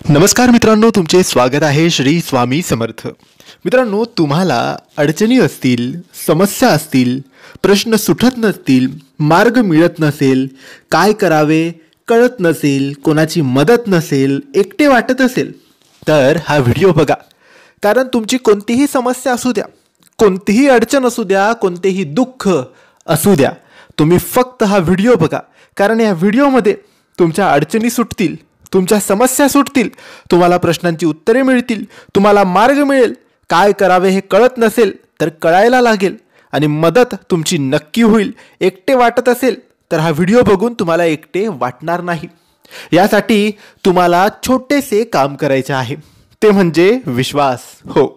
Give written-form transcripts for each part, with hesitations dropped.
नमस्कार मित्रांनो, तुमचे स्वागत आहे श्री स्वामी समर्थ. मित्रांनो, तुम्हाला अडचणी असतील, समस्या असतील, प्रश्न सुटत नसतील, मार्ग मिळत नसेल, काय करावे कळत नसेल, कोणाची मदत नसेल, एकटे वाटत असेल तर हा व्हिडिओ बघा. कारण तुमची कोणतीही समस्या असू द्या, कोणतीही अडचण असू द्या, कोणतेही दुःख असू द्या, तुम्ही फक्त हा व्हिडिओ बघा. कारण या व्हिडिओमध्ये तुमच्या अडचणी सुटतील, तुमच्या समस्या सुटतील, तुम्हाला प्रश्नांची उत्तरे मिळतील, तुम्हाला मार्ग मिळेल. काय करावे हे कळत नसेल तर कळायला लागेल आणि मदत तुमची नक्की होईल. एकटे वाटत असेल तर हा व्हिडिओ बघून तुम्हाला एकटे वाटणार नाही. यासाठी तुम्हाला छोटेसे काम करायचे आहे, ते म्हणजे विश्वास. हो,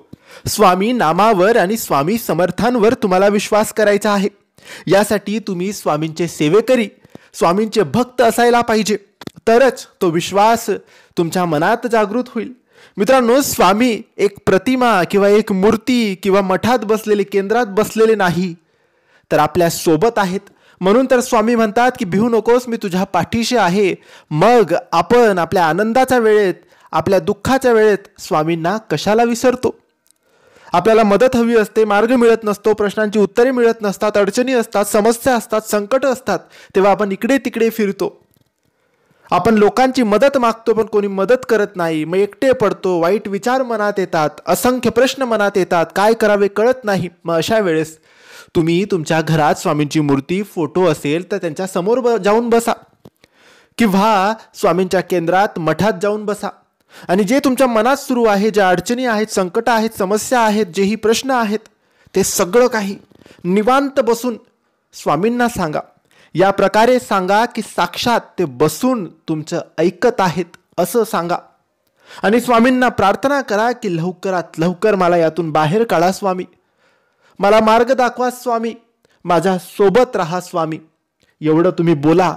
स्वामी नामावर आणि स्वामी समर्थांवर तुम्हाला विश्वास करायचा आहे. यासाठी तुम्ही स्वामींचे सेवेकरी, स्वामींचे भक्त असायला पाहिजे, तरच तो विश्वास तुमच्या मनात जागृत होईल. मित्रांनो, स्वामी एक प्रतिमा किंवा एक मूर्ती किंवा मठात बसलेले, केंद्रात बसलेले नाही, तर आपल्या सोबत आहेत. म्हणून तर स्वामी म्हणतात की भिवू नकोस, मी तुझ्या पाठीशी आहे. मग आपण आपल्या आनंदाच्या वेळेत, आपल्या दुःखाच्या वेळेत स्वामींना कशाला विसरतो? आपल्याला मदत हवी असते, मार्ग मिळत नसतो, प्रश्नांची उत्तरे मिळत नसतात, अडचणी असतात, समस्या असतात, संकट असतात, तेव्हा आपण इकडे तिकडे फिरतो. आपण लोकांची मदत मागतो, पण कोणी मदत करत नाही. मग एकटे पडतो, वाईट विचार मनात येतात, असंख्य प्रश्न मनात येतात, काय करावे कळत नाही. मग अशा वेळेस तुम्ही तुमच्या घरात स्वामींची मूर्ती, फोटो असेल तर त्यांच्या समोर जाऊन बसा, किंवा स्वामींच्या केंद्रात, मठात जाऊन बसा आणि जे तुमच्या मनात सुरू आहे, ज्या अडचणी आहेत, संकट आहेत, समस्या आहेत, जेही प्रश्न आहेत, ते सगळं काही निवांत बसून स्वामींना सांगा. या प्रकारे सांगा की साक्षात ते बसून तुमचं ऐकत आहेत असं सांगा. आणि स्वामींना प्रार्थना करा की लवकरात लवकर मला यातून बाहेर काढा स्वामी, मला मार्ग दाखवा स्वामी, माझ्या सोबत राहा स्वामी. एवढं तुम्ही बोला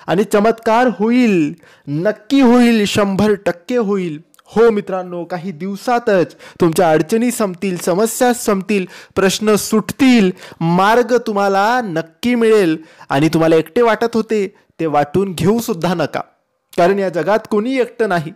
आणि चमत्कार होईल, नक्की होईल, 100% होईल. हो मित्रांनो, काही दिवसातच तुमच्या अडचणी संपतील, समस्या संपतील, प्रश्न सुटतील, मार्ग तुम्हाला नक्की मिळेल. आणि तुम्हाला एकटे वाटत होते ते वाटून घेऊ सुद्धा नका, कारण या जगात कोणी एकटं नाही.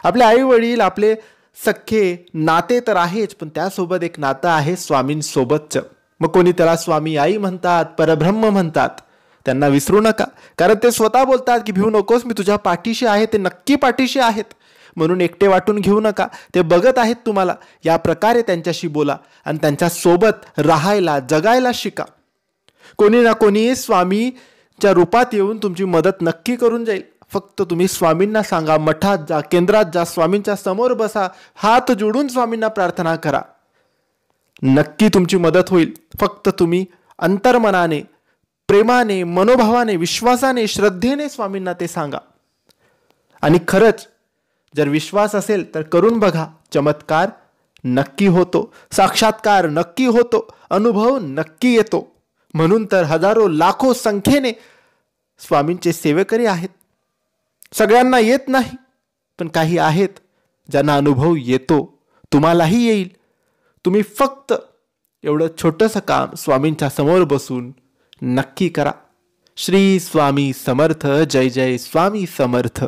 आपले आई वडील, आपले सख्खे नाते तर आहेच, पण त्यासोबत एक नातं आहे स्वामींसोबतचं. मग कोणी त्याला स्वामी आई म्हणतात, परब्रह्म म्हणतात. त्यांना विसरू नका, कारण ते स्वतः बोलतात की भिवू नकोस, मी तुझ्या पाठीशी आहे. ते नक्की पाठीशी आहेत, म्हणून एकटे वाटून घेऊ नका. ते बघत आहेत तुम्हाला. या प्रकारे त्यांच्याशी बोला आणि त्यांच्या सोबत राहायला, जगायला शिका. कोणी ना कोणी स्वामीच्या रूपात येऊन तुमची मदत नक्की करून जाईल. फक्त तुम्ही स्वामींना सांगा, मठात जा, केंद्रात जा, स्वामींच्या समोर बसा, हात जोडून स्वामींना प्रार्थना करा. नक्की तुमची मदत होईल. फक्त तुम्ही अंतर्मनाने, प्रेमाने, मनोभावाने, विश्वासाने, श्रद्धेने स्वामींना ते सांगा. आणि खरंच जर विश्वास असेल तर करून बघा, चमत्कार नक्की होतो, साक्षात्कार नक्की होतो, अनुभव नक्की येतो. म्हणून तर हजारो लाखो संख्येने स्वामींचे सेवेकरी आहेत. सगळ्यांना येत नाही, पण काही आहेत ज्यांना अनुभव येतो. तुम्हालाही येईल. तुम्ही फक्त एवढं छोटंसं काम स्वामींच्या समोर बसून नक्की करा. श्री स्वामी समर्थ. जय जय स्वामी समर्थ.